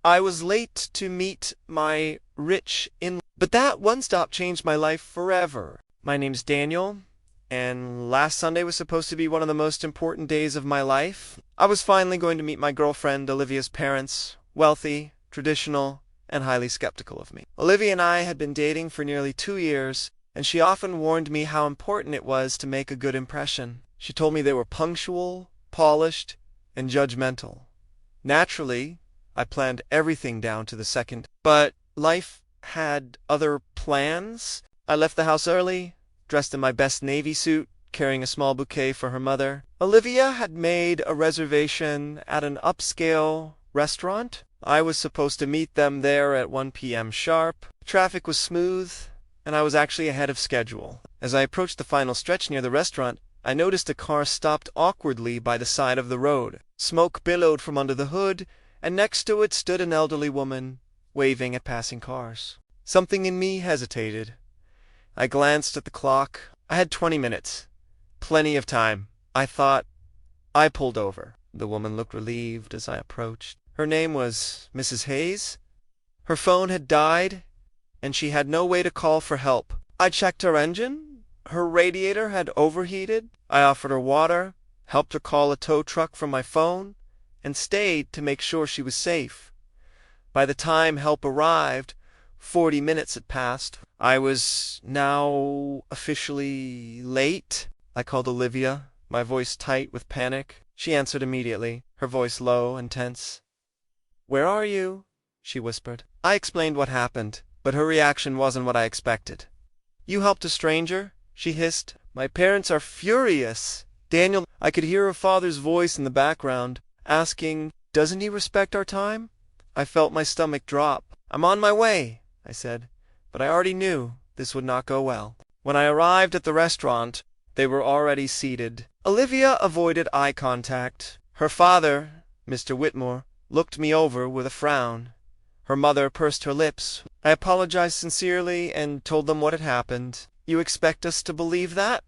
I was late to meet my rich in, but that one stop changed my life forever. My name's Daniel, and last Sunday was supposed to be one of the most important days of my life. I was finally going to meet my girlfriend, Olivia's parents, wealthy, traditional, and highly skeptical of me. Olivia and I had been dating for nearly 2 years, and she often warned me how important it was to make a good impression. She told me they were punctual, polished, and judgmental. Naturally, I planned everything down to the second, but life had other plans. I left the house early, dressed in my best navy suit, carrying a small bouquet for her mother. Olivia had made a reservation at an upscale restaurant. I was supposed to meet them there at 1 p.m. sharp. Traffic was smooth, and I was actually ahead of schedule. As I approached the final stretch near the restaurant, I noticed a car stopped awkwardly by the side of the road. Smoke billowed from under the hood, and next to it stood an elderly woman, waving at passing cars. Something in me hesitated. I glanced at the clock. I had 20 minutes. Plenty of time, I thought. I pulled over. The woman looked relieved as I approached. Her name was Mrs. Hayes. Her phone had died, and she had no way to call for help. I checked her engine. Her radiator had overheated. I offered her water, helped her call a tow truck from my phone, and stayed to make sure she was safe. By the time help arrived, 40 minutes had passed. I was now officially late. I called Olivia, my voice tight with panic. She answered immediately, her voice low and tense. "Where are you?" she whispered. I explained what happened, but her reaction wasn't what I expected. "You helped a stranger?" she hissed. "My parents are furious." Daniel, I could hear her father's voice in the background, asking, "Doesn't he respect our time?" I felt my stomach drop. "I'm on my way," I said, but I already knew this would not go well. When I arrived at the restaurant, they were already seated. Olivia avoided eye contact. Her father, Mr. Whitmore, looked me over with a frown. Her mother pursed her lips. I apologized sincerely and told them what had happened. "You expect us to believe that?"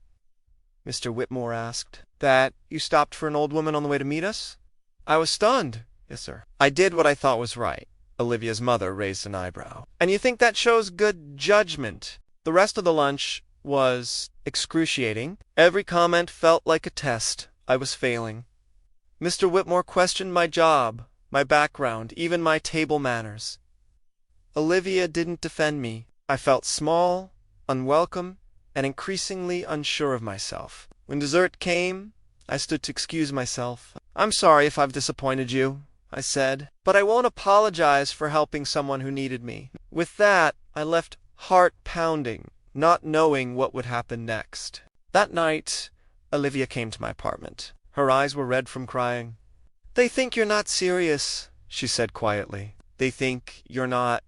Mr. Whitmore asked. "That you stopped for an old woman on the way to meet us?" I was stunned. "Yes, sir." "I did what I thought was right." Olivia's mother raised an eyebrow. "And you think that shows good judgment?" The rest of the lunch was excruciating. Every comment felt like a test. I was failing. Mr. Whitmore questioned my job, my background, even my table manners. Olivia didn't defend me. I felt small, unwelcome, and increasingly unsure of myself. When dessert came, I stood to excuse myself. "I'm sorry if I've disappointed you," I said, "but I won't apologize for helping someone who needed me." With that, I left heart pounding, not knowing what would happen next. That night, Olivia came to my apartment. Her eyes were red from crying. "They think you're not serious," she said quietly. "They think you're not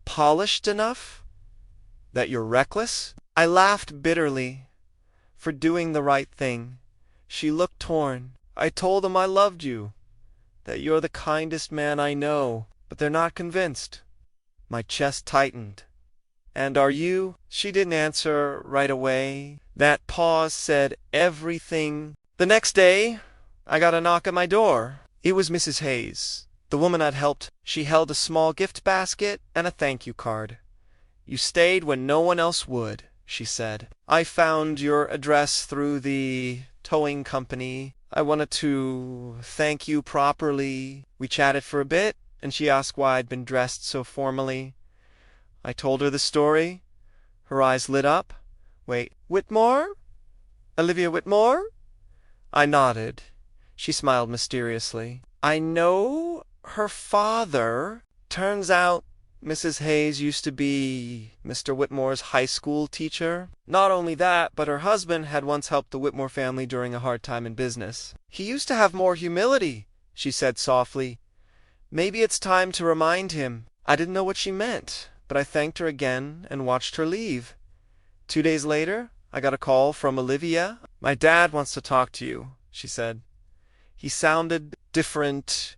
polished enough? That you're reckless?" I laughed bitterly for doing the right thing. She looked torn. "I told them I loved you, that you're the kindest man I know, but they're not convinced." My chest tightened. "And are you?" She didn't answer right away. That pause said everything. The next day, I got a knock at my door. It was Mrs. Hayes, the woman I'd helped. She held a small gift basket and a thank you card. "You stayed when no one else would," she said. "I found your address through the towing company. I wanted to thank you properly." We chatted for a bit, and she asked why I'd been dressed so formally. I told her the story. Her eyes lit up. "Wait, Whitmore? Olivia Whitmore?" I nodded. She smiled mysteriously. "I know her father. Turns out Mrs. Hayes used to be Mr. Whitmore's high school teacher. Not only that, but her husband had once helped the Whitmore family during a hard time in business. He used to have more humility," she said softly. "Maybe it's time to remind him." I didn't know what she meant, but I thanked her again and watched her leave. 2 days later, I got a call from Olivia. "My dad wants to talk to you," she said. He sounded different.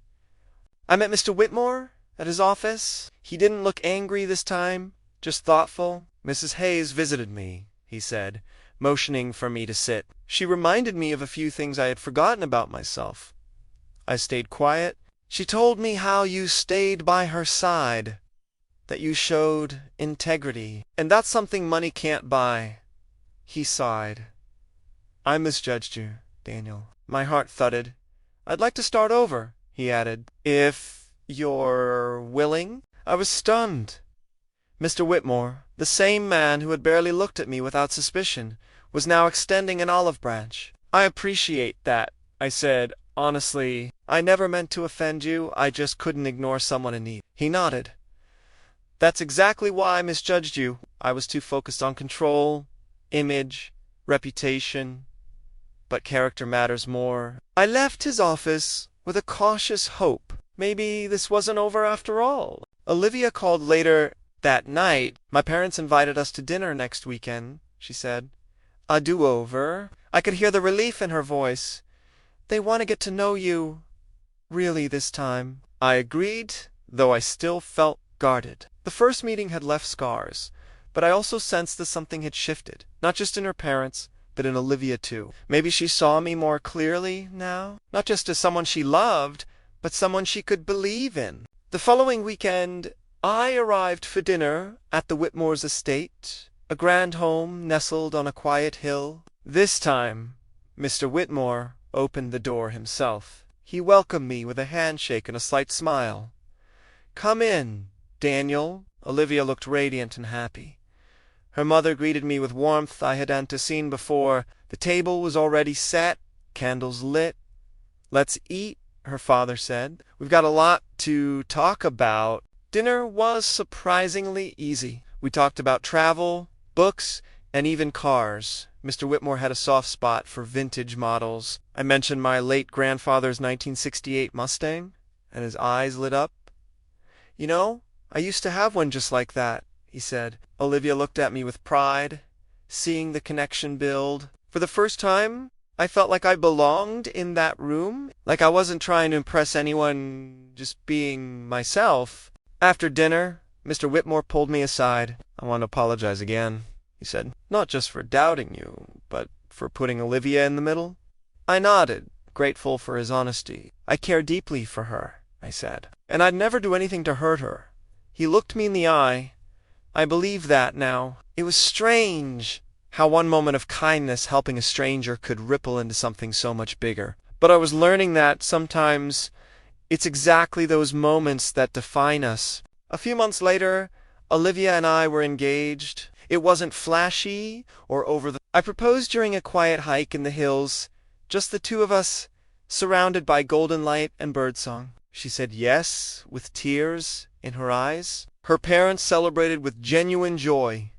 I met Mr. Whitmore at his office. He didn't look angry this time, just thoughtful. "Mrs. Hayes visited me," he said, motioning for me to sit. "She reminded me of a few things I had forgotten about myself." I stayed quiet. She told me how you stayed by her side, that you showed integrity, and that's something money can't buy. He sighed. I misjudged you, Daniel. My heart thudded. I'd like to start over, he added. If you're willing? I was stunned. Mr. Whitmore, the same man who had barely looked at me without suspicion, was now extending an olive branch. I appreciate that, I said, honestly. I never meant to offend you. I just couldn't ignore someone in need. He nodded. That's exactly why I misjudged you. I was too focused on control, image, reputation. But character matters more. I left his office with a cautious hope. Maybe this wasn't over after all. Olivia called later that night. My parents invited us to dinner next weekend, she said. A do-over. I could hear the relief in her voice. They want to get to know you, really, this time. I agreed, though I still felt guarded. The first meeting had left scars, but I also sensed that something had shifted, not just in her parents, but in Olivia too. Maybe she saw me more clearly now, not just as someone she loved, but someone she could believe in. The following weekend, I arrived for dinner at the Whitmores' estate, a grand home nestled on a quiet hill. This time, Mr. Whitmore opened the door himself. He welcomed me with a handshake and a slight smile. Come in, Daniel. Olivia looked radiant and happy. Her mother greeted me with warmth I hadn't seen before. The table was already set, candles lit. Let's eat, her father said. We've got a lot to talk about. Dinner was surprisingly easy. We talked about travel, books, and even cars. Mr. Whitmore had a soft spot for vintage models. I mentioned my late grandfather's 1968 Mustang, and his eyes lit up. You know, I used to have one just like that, he said. Olivia looked at me with pride, seeing the connection build. For the first time, I felt like I belonged in that room, like I wasn't trying to impress anyone, just being myself. After dinner, Mr. Whitmore pulled me aside. I want to apologize again, he said. Not just for doubting you, but for putting Olivia in the middle. I nodded, grateful for his honesty. I care deeply for her, I said, and I'd never do anything to hurt her. He looked me in the eye. I believe that now. It was strange how one moment of kindness helping a stranger could ripple into something so much bigger. But I was learning that sometimes it's exactly those moments that define us. A few months later, Olivia and I were engaged. It wasn't flashy or over the... I proposed during a quiet hike in the hills, just the two of us, surrounded by golden light and birdsong. She said yes, with tears in her eyes. Her parents celebrated with genuine joy.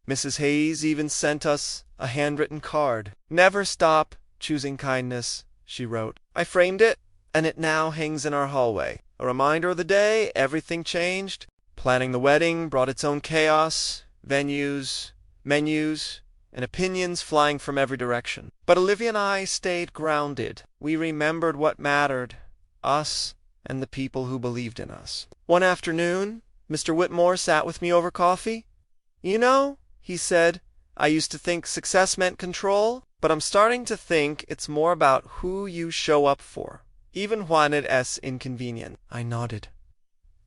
Mrs. Hayes even sent us a handwritten card. Never stop choosing kindness, she wrote. I framed it, and it now hangs in our hallway. A reminder of the day everything changed. Planning the wedding brought its own chaos, venues, menus, and opinions flying from every direction. But Olivia and I stayed grounded. We remembered what mattered, us and the people who believed in us. One afternoon, Mr. Whitmore sat with me over coffee. You know, he said, I used to think success meant control, but I'm starting to think it's more about who you show up for, even when it's inconvenient. I nodded.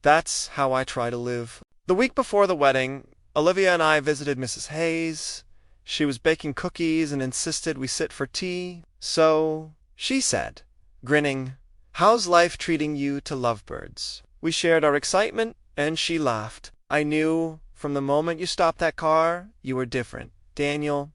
That's how I try to live. The week before the wedding, Olivia and I visited Mrs. Hayes. She was baking cookies and insisted we sit for tea. So, she said, grinning, how's life treating you to lovebirds? We shared our excitement, and she laughed. I knew from the moment you stopped that car, you were different. Daniel,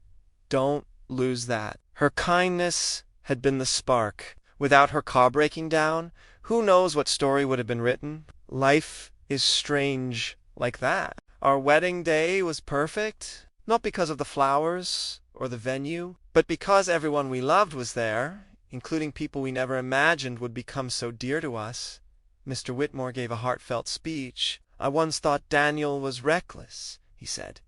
don't lose that. Her kindness had been the spark. Without her car breaking down, who knows what story would have been written? Life is strange like that. Our wedding day was perfect, not because of the flowers or the venue, but because everyone we loved was there, including people we never imagined would become so dear to us. Mr. Whitmore gave a heartfelt speech. I once thought Daniel was reckless, he said,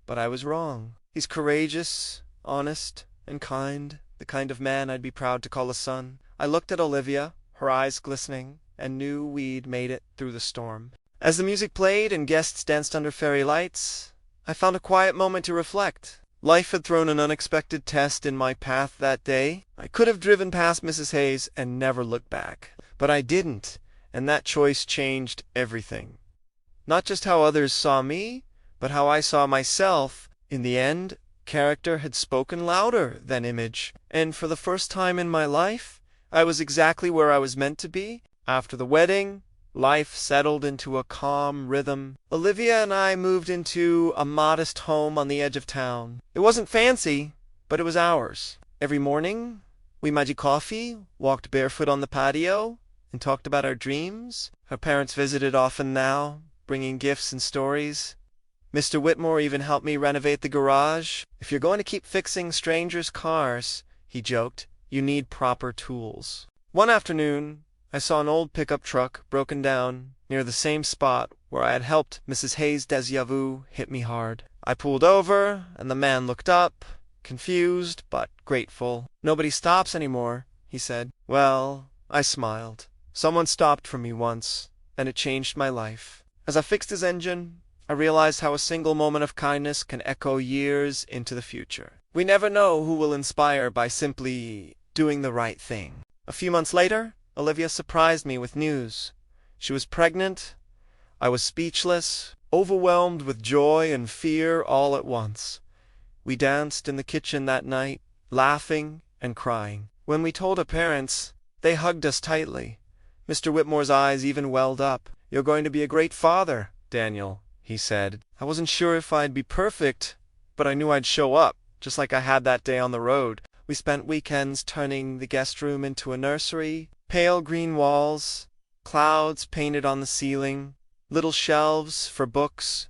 but I was wrong. He's courageous, honest, and kind, the kind of man I'd be proud to call a son. I looked at Olivia, her eyes glistening, and knew we'd made it through the storm. As the music played and guests danced under fairy lights, I found a quiet moment to reflect. Life had thrown an unexpected test in my path that day. I could have driven past Mrs. Hayes and never looked back. But I didn't, and that choice changed everything. Not just how others saw me, but how I saw myself. In the end, character had spoken louder than image, and for the first time in my life, I was exactly where I was meant to be. After the wedding, life settled into a calm rhythm. Olivia and I moved into a modest home on the edge of town. It wasn't fancy, but it was ours. Every morning, we made coffee, walked barefoot on the patio, and talked about our dreams. Her parents visited often now, bringing gifts and stories. Mr. Whitmore even helped me renovate the garage. "If you're going to keep fixing strangers' cars," he joked, "you need proper tools." One afternoon, I saw an old pickup truck broken down near the same spot where I had helped Mrs. Hayes Desiavu hit me hard. I pulled over, and the man looked up, confused but grateful. "Nobody stops anymore," he said. Well, I smiled. Someone stopped for me once, and it changed my life. As I fixed his engine, I realized how a single moment of kindness can echo years into the future. We never know who will inspire by simply doing the right thing. A few months later, Olivia surprised me with news. She was pregnant. I was speechless, overwhelmed with joy and fear all at once. We danced in the kitchen that night, laughing and crying. When we told her parents, they hugged us tightly. Mr. Whitmore's eyes even welled up. "You're going to be a great father, Daniel," he said. I wasn't sure if I'd be perfect, but I knew I'd show up, just like I had that day on the road. We spent weekends turning the guest room into a nursery. Pale green walls, clouds painted on the ceiling, little shelves for books.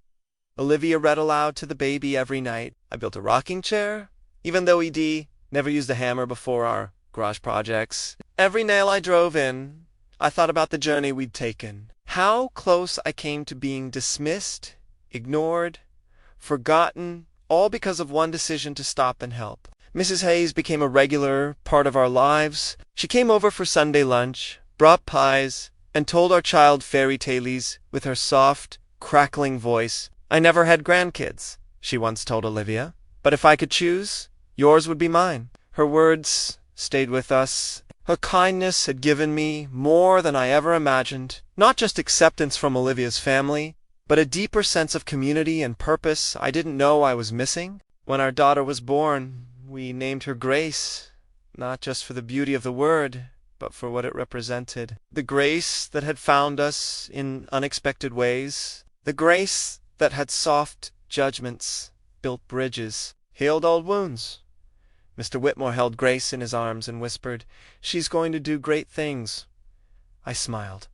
Olivia read aloud to the baby every night. I built a rocking chair, even though ED never used a hammer before our garage projects. Every nail I drove in, I thought about the journey we'd taken. How close I came to being dismissed, ignored, forgotten, all because of one decision to stop and help. Mrs. Hayes became a regular part of our lives. She came over for Sunday lunch, brought pies, and told our child fairy tales with her soft, crackling voice. "I never had grandkids," she once told Olivia, "but if I could choose, yours would be mine." Her words stayed with us. Her kindness had given me more than I ever imagined. Not just acceptance from Olivia's family, but a deeper sense of community and purpose I didn't know I was missing. When our daughter was born, we named her Grace, not just for the beauty of the word, but for what it represented. The grace that had found us in unexpected ways. The grace that had soft judgments, built bridges, healed old wounds. Mr. Whitmore held Grace in his arms and whispered, "She's going to do great things." I smiled.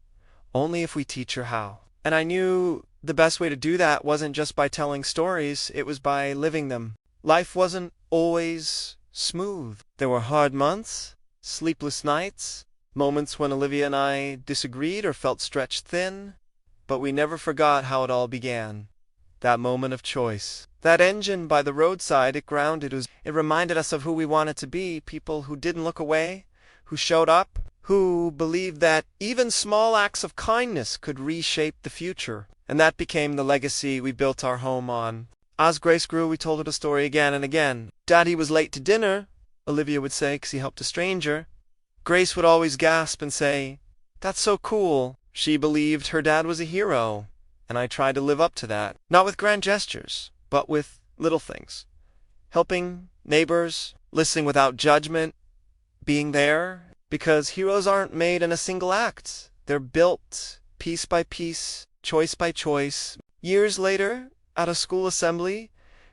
"Only if we teach her how." And I knew the best way to do that wasn't just by telling stories, it was by living them. Life wasn't always smooth. There were hard months, sleepless nights, moments when Olivia and I disagreed or felt stretched thin, but we never forgot how it all began. That moment of choice. That engine by the roadside, it grounded us. It reminded us of who we wanted to be, people who didn't look away, who showed up, who believed that even small acts of kindness could reshape the future. And that became the legacy we built our home on. As Grace grew, we told her the story again and again. "Daddy was late to dinner," Olivia would say, because he helped a stranger. Grace would always gasp and say, "That's so cool." She believed her dad was a hero, and I tried to live up to that. Not with grand gestures, but with little things. Helping neighbors, listening without judgment, being there. Because heroes aren't made in a single act. They're built piece by piece, choice by choice. Years later, at a school assembly,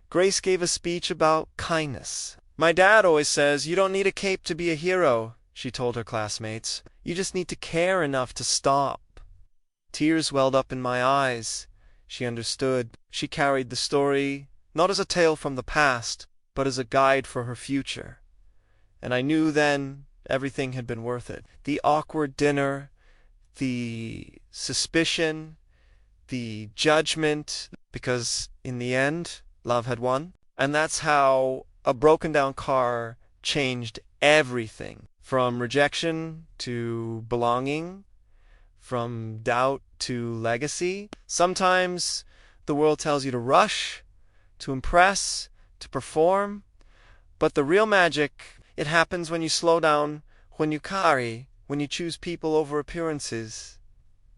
Grace gave a speech about kindness. "My dad always says, you don't need a cape to be a hero," she told her classmates. "You just need to care enough to stop." Tears welled up in my eyes. She understood. She carried the story, not as a tale from the past, but as a guide for her future. And I knew then everything had been worth it. The awkward dinner, the suspicion, the judgment, because in the end, love had won. And that's how a broken down car changed everything. From rejection to belonging, from doubt to legacy. Sometimes the world tells you to rush, to impress, to perform. But the real magic, it happens when you slow down, when you carry, when you choose people over appearances.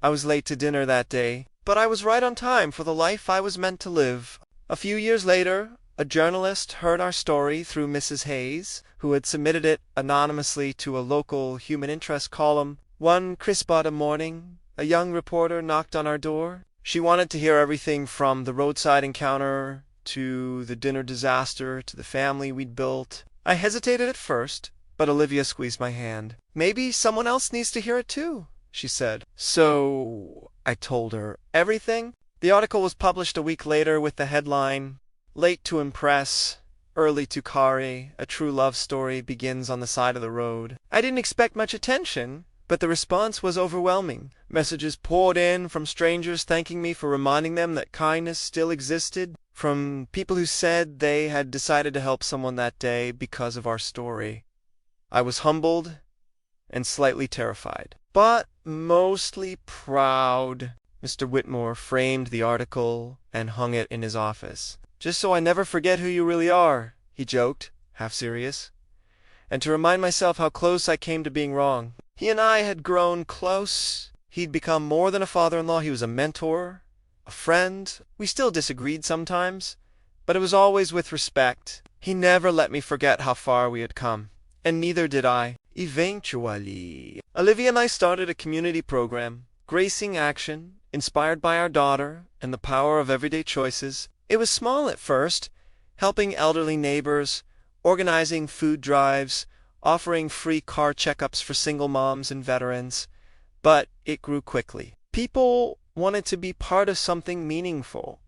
I was late to dinner that day, but I was right on time for the life I was meant to live. A few years later, a journalist heard our story through Mrs. Hayes, who had submitted it anonymously to a local human interest column. One crisp autumn morning, a young reporter knocked on our door. She wanted to hear everything from the roadside encounter to the dinner disaster to the family we'd built. I hesitated at first, but Olivia squeezed my hand. "Maybe someone else needs to hear it too," she said. So I told her everything. The article was published a week later with the headline, "Late to Impress, Early to Carry, a True Love Story Begins on the Side of the Road." I didn't expect much attention, but the response was overwhelming. Messages poured in from strangers thanking me for reminding them that kindness still existed, from people who said they had decided to help someone that day because of our story. I was humbled and slightly terrified, but mostly proud. Mr. Whitmore framed the article and hung it in his office. "Just so I never forget who you really are," he joked, half serious, "and to remind myself how close I came to being wrong." He and I had grown close. He'd become more than a father-in-law. He was a mentor, a friend. We still disagreed sometimes, but it was always with respect. He never let me forget how far we had come, and neither did I. Eventually, Olivia and I started a community program, Gracing Action, inspired by our daughter and the power of everyday choices. It was small at first, helping elderly neighbors, organizing food drives, offering free car checkups for single moms and veterans. But it grew quickly. People wanted to be part of something meaningful.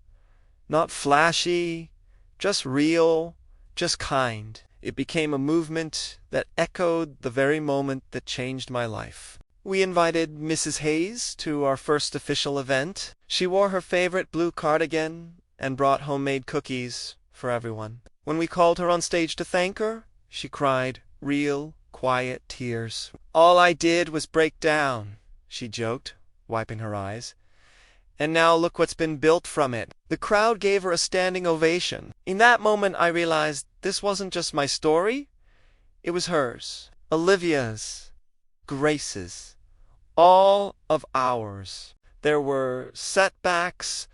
Not flashy, just real, just kind. It became a movement that echoed the very moment that changed my life. We invited Mrs. Hayes to our first official event. She wore her favorite blue cardigan and brought homemade cookies for everyone. When we called her on stage to thank her, she cried real, quiet tears. "All I did was break down," she joked, wiping her eyes. "And now look what's been built from it." The crowd gave her a standing ovation. In that moment I realized this wasn't just my story. It was hers, Olivia's, Grace's, all of ours. There were setbacks.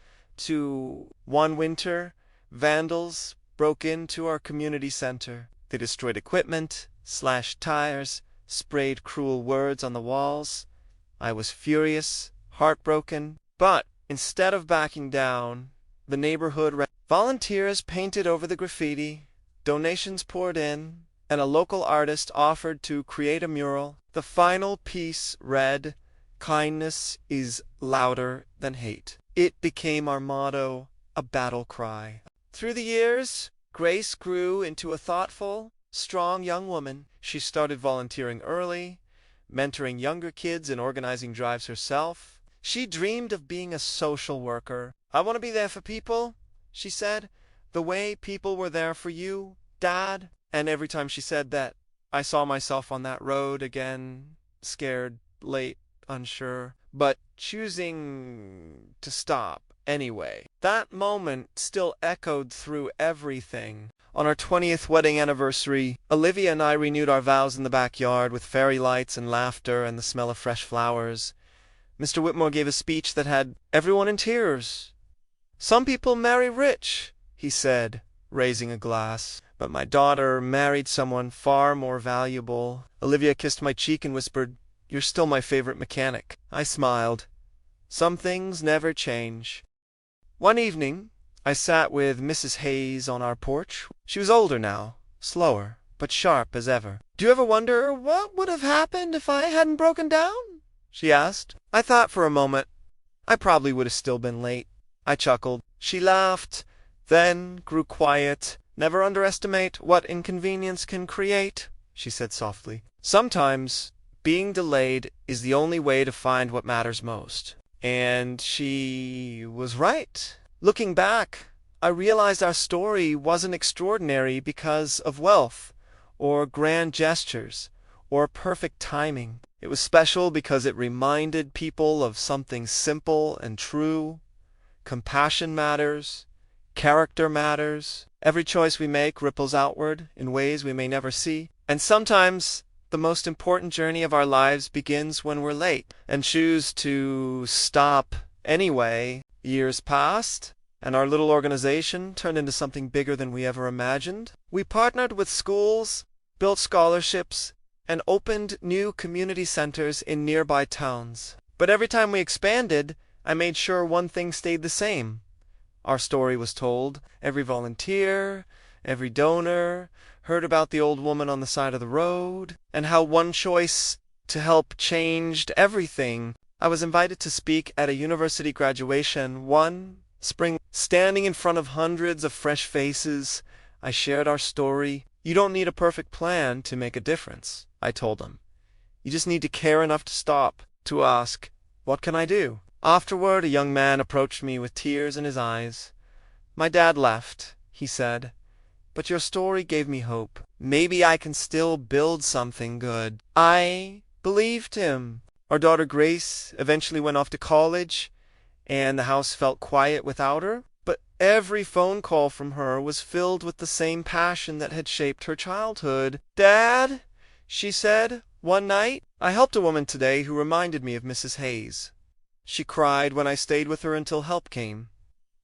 One winter, vandals broke into our community center. They destroyed equipment, slashed tires, sprayed cruel words on the walls. I was furious, heartbroken, but instead of backing down, the neighborhood volunteers painted over the graffiti, donations poured in, and a local artist offered to create a mural. The final piece read, "Kindness is louder than hate." It became our motto, a battle cry. Through the years, Grace grew into a thoughtful, strong young woman. She started volunteering early, mentoring younger kids and organizing drives herself. She dreamed of being a social worker. "I want to be there for people," she said, "the way people were there for you, Dad." And every time she said that, I saw myself on that road again, scared, late, unsure, but choosing to stop anyway. That moment still echoed through everything. On our 20th wedding anniversary, Olivia and I renewed our vows in the backyard with fairy lights and laughter and the smell of fresh flowers. Mr. Whitmore gave a speech that had everyone in tears. "Some people marry rich," he said, raising a glass, "but my daughter married someone far more valuable." Olivia kissed my cheek and whispered, "You're still my favorite mechanic." I smiled. Some things never change. One evening, I sat with Mrs. Hayes on our porch. She was older now, slower, but sharp as ever. "Do you ever wonder what would have happened if I hadn't broken down?" she asked. I thought for a moment. I probably would have still been late. I chuckled. She laughed, then grew quiet. "Never underestimate what inconvenience can create," she said softly. "Sometimes being delayed is the only way to find what matters most." And she was right. Looking back, I realized our story wasn't extraordinary because of wealth, or grand gestures, or perfect timing. It was special because it reminded people of something simple and true. Compassion matters. Character matters. Every choice we make ripples outward in ways we may never see. And sometimes the most important journey of our lives begins when we're late and choose to stop anyway. Years passed, and our little organization turned into something bigger than we ever imagined. We partnered with schools, built scholarships, and opened new community centers in nearby towns. But every time we expanded, I made sure one thing stayed the same. Our story was told. Every volunteer, every donor heard about the old woman on the side of the road, and how one choice to help changed everything. I was invited to speak at a university graduation one spring. Standing in front of hundreds of fresh faces, I shared our story. You don't need a perfect plan to make a difference, I told them. You just need to care enough to stop, to ask, what can I do? Afterward, a young man approached me with tears in his eyes. My dad left, he said, but your story gave me hope. Maybe I can still build something good. I believed him. Our daughter Grace eventually went off to college, and the house felt quiet without her. But every phone call from her was filled with the same passion that had shaped her childhood. "Dad," she said one night, "I helped a woman today who reminded me of Mrs. Hayes." She cried when I stayed with her until help came.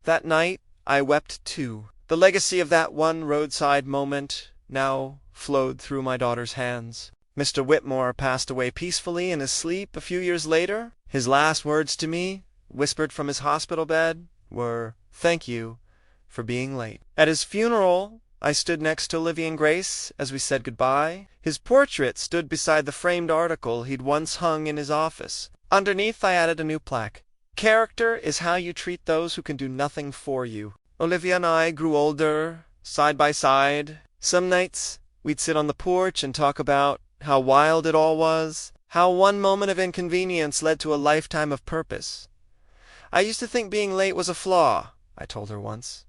That night I wept too. The legacy of that one roadside moment now flowed through my daughter's hands. Mr. Whitmore passed away peacefully in his sleep a few years later. His last words to me, whispered from his hospital bed, were, "Thank you for being late." At his funeral, I stood next to Olivia and Grace as we said goodbye. His portrait stood beside the framed article he'd once hung in his office. Underneath, I added a new plaque. "Character is how you treat those who can do nothing for you." Olivia and I grew older, side by side. Some nights, we'd sit on the porch and talk about how wild it all was, how one moment of inconvenience led to a lifetime of purpose. "I used to think being late was a flaw," I told her once.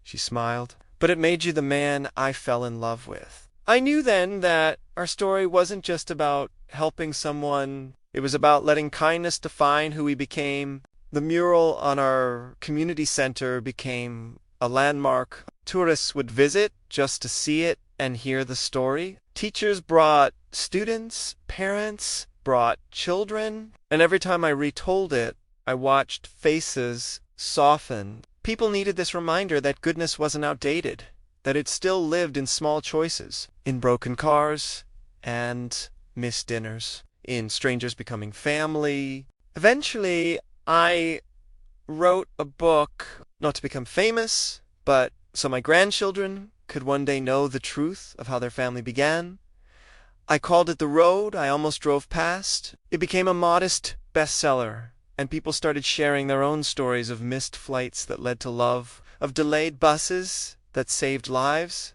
She smiled. "But it made you the man I fell in love with." I knew then that our story wasn't just about helping someone. It was about letting kindness define who we became. The mural on our community center became a landmark. Tourists would visit just to see it and hear the story. Teachers brought students, parents brought children, and every time I retold it, I watched faces soften. People needed this reminder that goodness wasn't outdated, that it still lived in small choices, in broken cars and missed dinners, in strangers becoming family. Eventually, I wrote a book, not to become famous, but so my grandchildren could one day know the truth of how their family began. I called it The Road I Almost Drove Past. It became a modest bestseller, and people started sharing their own stories of missed flights that led to love, of delayed buses that saved lives.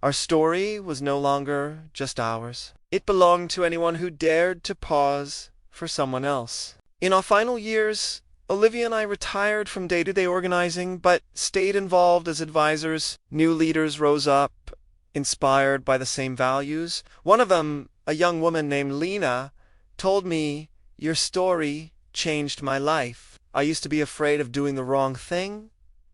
Our story was no longer just ours. It belonged to anyone who dared to pause for someone else. In our final years, Olivia and I retired from day-to-day organizing, but stayed involved as advisors. New leaders rose up, inspired by the same values. One of them, a young woman named Lena, told me, "Your story changed my life. I used to be afraid of doing the wrong thing.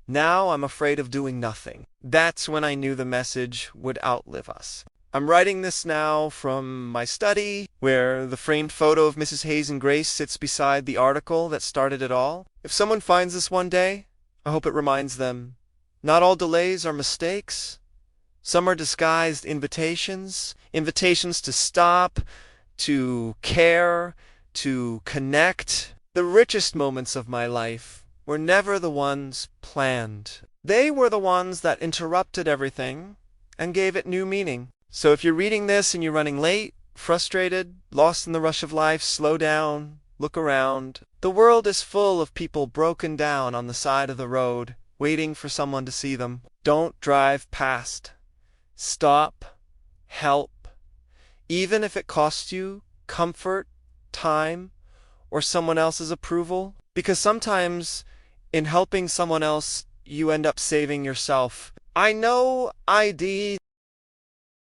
Now I'm afraid of doing nothing." That's when I knew the message would outlive us. I'm writing this now from my study, where the framed photo of Mrs. Hayes and Grace sits beside the article that started it all. If someone finds this one day, I hope it reminds them, not all delays are mistakes. Some are disguised invitations, invitations to stop, to care, to connect. The richest moments of my life were never the ones planned. They were the ones that interrupted everything and gave it new meaning. So if you're reading this and you're running late, frustrated, lost in the rush of life, slow down, look around. The world is full of people broken down on the side of the road, waiting for someone to see them. Don't drive past. Stop. Help. Even if it costs you comfort, time, or someone else's approval. Because sometimes in helping someone else, you end up saving yourself. I know ID